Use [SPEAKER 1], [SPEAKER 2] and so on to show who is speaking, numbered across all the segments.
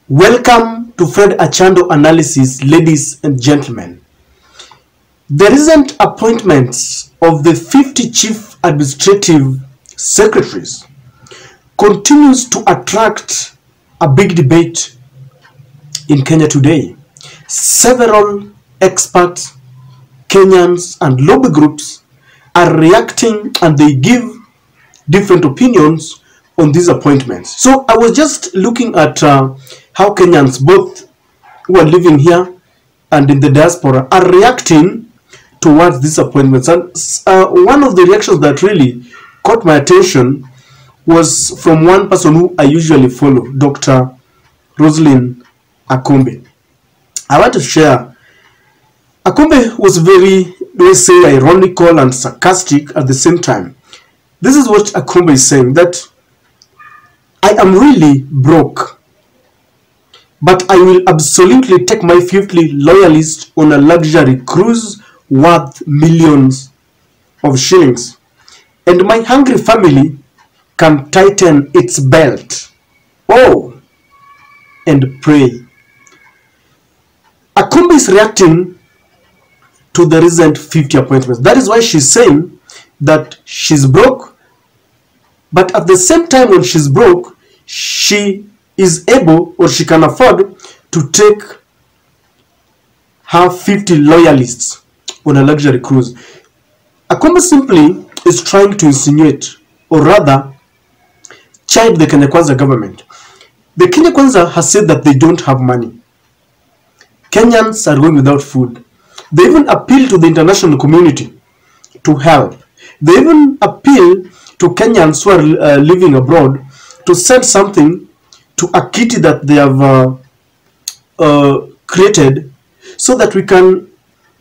[SPEAKER 1] Welcome to Fred Achando Analysis, ladies and gentlemen. The recent appointments of the 50 chief administrative secretaries continues to attract a big debate in Kenya today. Several experts, Kenyans and lobby groups are reacting and they give different opinions on these appointments. So I was just looking at how Kenyans, both who are living here and in the diaspora, are reacting towards these appointments. And one of the reactions that really caught my attention was from one person who I usually follow, Dr. Roslyn Akombe. I want to share. Akombe was very, let's say, ironical and sarcastic at the same time. This is what Akombe is saying, that I am really broke, but I will absolutely take my 50 loyalists on a luxury cruise worth millions of shillings, and my hungry family can tighten its belt. Oh, and pray. Akombe is reacting to the recent 50 appointments. That is why she's saying that she's broke, but at the same time when she's broke, she is able or she can afford to take her 50 loyalists on a luxury cruise. Akombe simply is trying to insinuate, or rather chide the Kenya Kwanza government. The Kenya Kwanza has said that they don't have money. Kenyans are going without food. They even appeal to the international community to help. They even appeal to Kenyans who are living abroad to send something to a kitty that they have created so that we can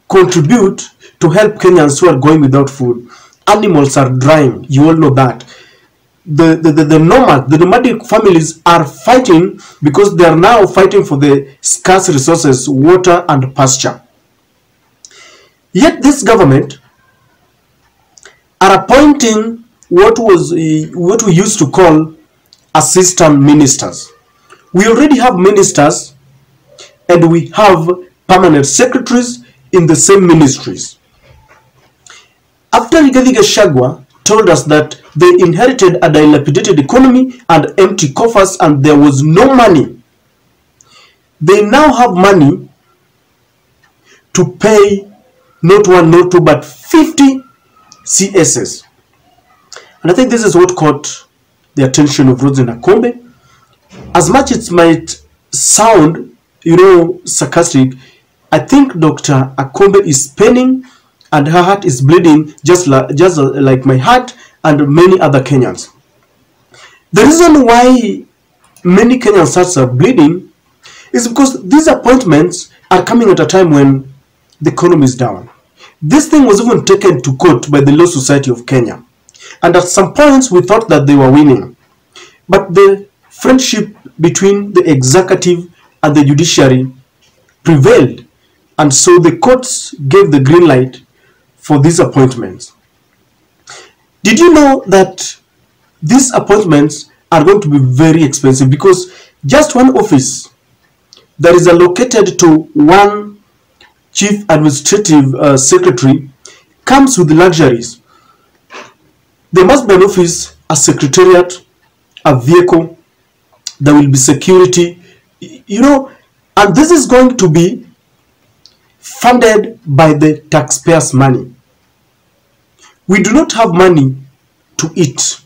[SPEAKER 1] contribute to help Kenyans who are going without food. Animals are dying, you all know that. The nomadic families are fighting because they are now fighting for the scarce resources, water and pasture. Yet this government are appointing what we used to call assistant ministers. We already have ministers and we have permanent secretaries in the same ministries. After Rigathi Gachagua told us that they inherited a dilapidated economy and empty coffers and there was no money, they now have money to pay not one, not two, but 50 CSs. And I think this is what caught the attention of Roslyn Akombe. As much as it might sound, sarcastic, I think Dr. Akombe is paining and her heart is bleeding just like my heart and many other Kenyans. The reason why many Kenyan hearts are bleeding is because these appointments are coming at a time when the economy is down. This thing was even taken to court by the Law Society of Kenya. And at some points we thought that they were winning. But the friendship between the executive and the judiciary prevailed. And so the courts gave the green light for these appointments. Did you know that these appointments are going to be very expensive? Because just one office that is allocated to one chief administrative secretary comes with luxuries. There must be an office, a secretariat, a vehicle, there will be security, and this is going to be funded by the taxpayers' money. We do not have money to eat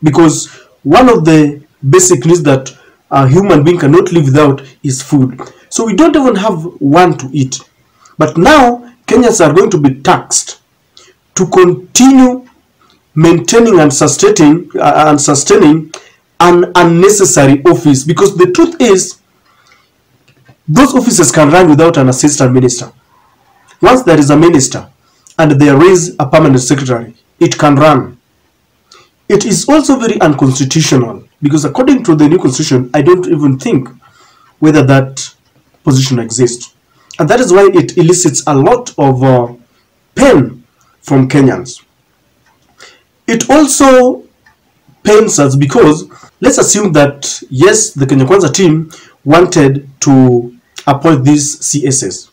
[SPEAKER 1] because one of the basic needs that a human being cannot live without is food. So we don't even have one to eat. But now Kenyans are going to be taxed to continue maintaining and sustaining an unnecessary office, because the truth is those offices can run without an assistant minister. Once there is a minister and there is a permanent secretary, it can run. It is also very unconstitutional because according to the new constitution, I don't even think whether that position exists. And that is why it elicits a lot of pain from Kenyans. It also pains us because let's assume that yes, the Kenya Kwanza team wanted to appoint these CSS.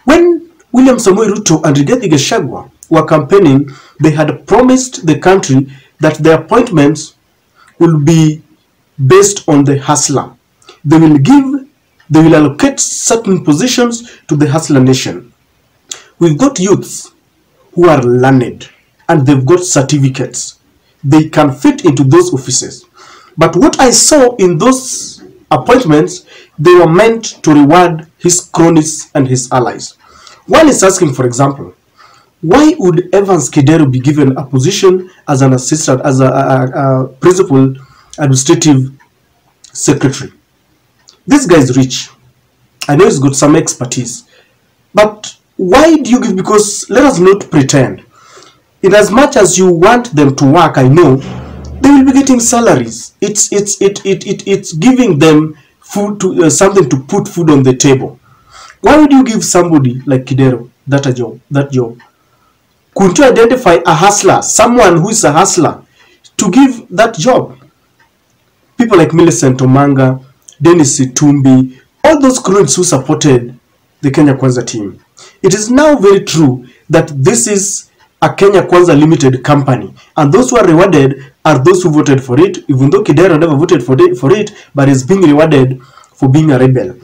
[SPEAKER 1] When William Samoei Ruto and Rigathi Gachagua were campaigning, they had promised the country that their appointments will be based on the hustler. They will allocate certain positions to the hustler nation. We've got youths who are learned and they've got certificates. They can fit into those offices. But what I saw in those appointments, they were meant to reward his cronies and his allies. One is asking, for example, why would Evans Kidero be given a position as an assistant, as a principal administrative secretary? This guy is rich. I know he's got some expertise. But why do you give? Because let us not pretend. In as much as you want them to work, I know they will be getting salaries. It's giving them food to something to put food on the table. Why would you give somebody like Kidero that job? Couldn't you identify a hustler, someone who is a hustler, to give that job? People like Millicent Omanga, Dennis Itumbi, all those cronies who supported the Kenya Kwanza team. It is now very true that this is a Kenya Kwanza Limited company, and those who are rewarded are those who voted for it, even though Kidero never voted for it, but is being rewarded for being a rebel.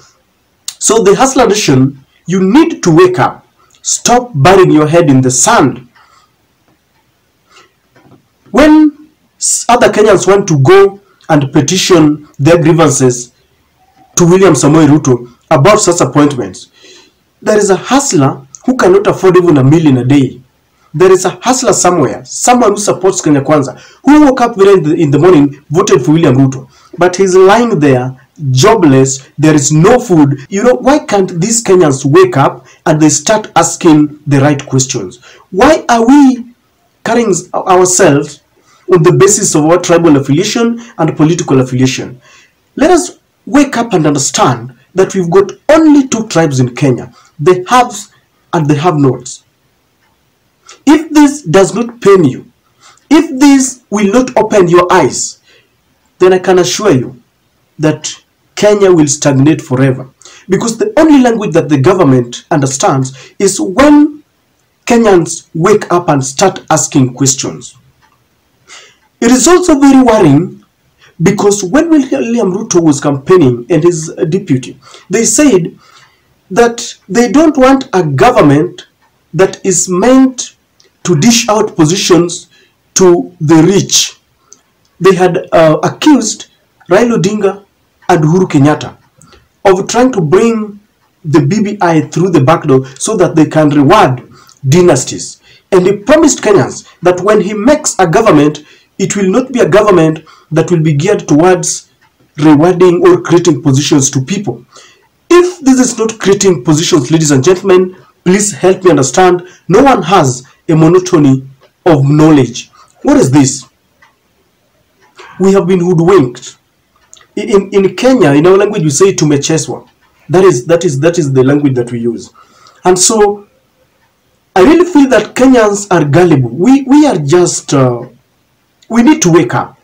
[SPEAKER 1] So the hustler nation, you need to wake up. Stop burying your head in the sand. When other Kenyans want to go and petition their grievances to William Samoei Ruto about such appointments, there is a hustler who cannot afford even $1 million a day. There is a hustler somewhere, someone who supports Kenya Kwanza, who woke up in the morning, voted for William Ruto, but he's lying there, jobless, there is no food. You know, why can't these Kenyans wake up and they start asking the right questions? Why are we carrying ourselves on the basis of our tribal affiliation and political affiliation? Let us wake up and understand that we've got only two tribes in Kenya, the haves and the have-nots. If this does not pain you, if this will not open your eyes, then I can assure you that Kenya will stagnate forever. Because the only language that the government understands is when Kenyans wake up and start asking questions. It is also very worrying because when William Ruto was campaigning and his deputy, they said that they don't want a government that is meant to dish out positions to the rich. They had accused Raila Odinga and Uhuru Kenyatta of trying to bring the BBI through the back door so that they can reward dynasties. And he promised Kenyans that when he makes a government, it will not be a government that will be geared towards rewarding or creating positions to people. If this is not creating positions, ladies and gentlemen, please help me understand. No one has a monotony of knowledge. What is this? We have been hoodwinked. In Kenya, in our language, we say tumecheswa. That is the language that we use. And so, I really feel that Kenyans are gullible. We are just, we need to wake up.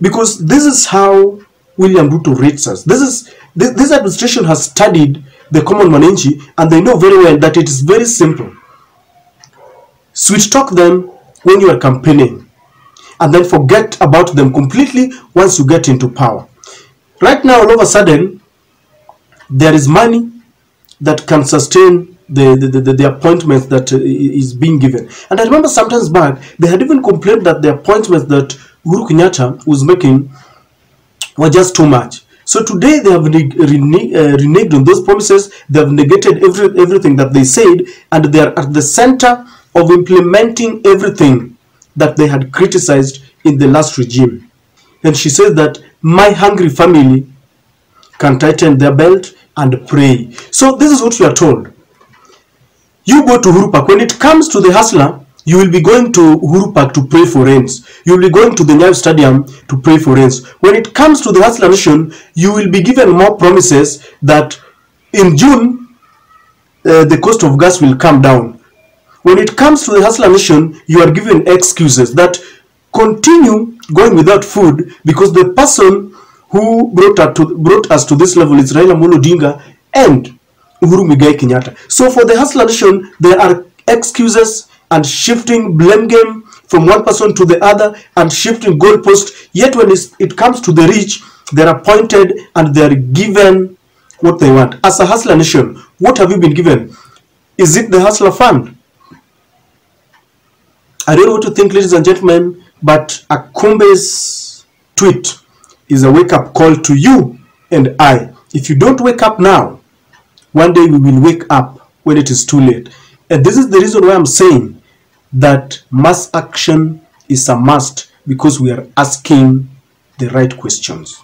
[SPEAKER 1] Because this is how William Ruto rates us. This administration has studied the common mananchi, and they know very well that it is very simple. Sweet talk them when you are campaigning, and then forget about them completely once you get into power. Right now, all of a sudden, there is money that can sustain the appointments that is being given. And I remember sometimes back, they had even complained that the appointments that Uhuru Kenyatta was making were just too much. So today they have reneged on those promises. They have negated everything that they said, and they are at the center of implementing everything that they had criticized in the last regime. And she says that my hungry family can tighten their belt and pray. So this is what you are told. You go to Uhuru Park. When it comes to the hustler, you will be going to Uhuru Park to pray for rains. You will be going to the Nyayo Stadium to pray for rains. When it comes to the hustler nation, you will be given more promises that in June, the cost of gas will come down. When it comes to the hustler nation, you are given excuses that continue going without food because the person who brought us to this level is Raila Amolo Odinga and Uhuru Muigai Kenyatta. So for the Hustler Nation, there are excuses and shifting blame game from one person to the other and shifting goalposts. Yet when it comes to the rich, they are appointed and they are given what they want. As a Hustler Nation, what have you been given? Is it the Hustler Fund? I don't know what to think, ladies and gentlemen, but Akombe's tweet is a wake-up call to you and I. If you don't wake up now, one day we will wake up when it is too late. And this is the reason why I'm saying that mass action is a must, because we are asking the right questions.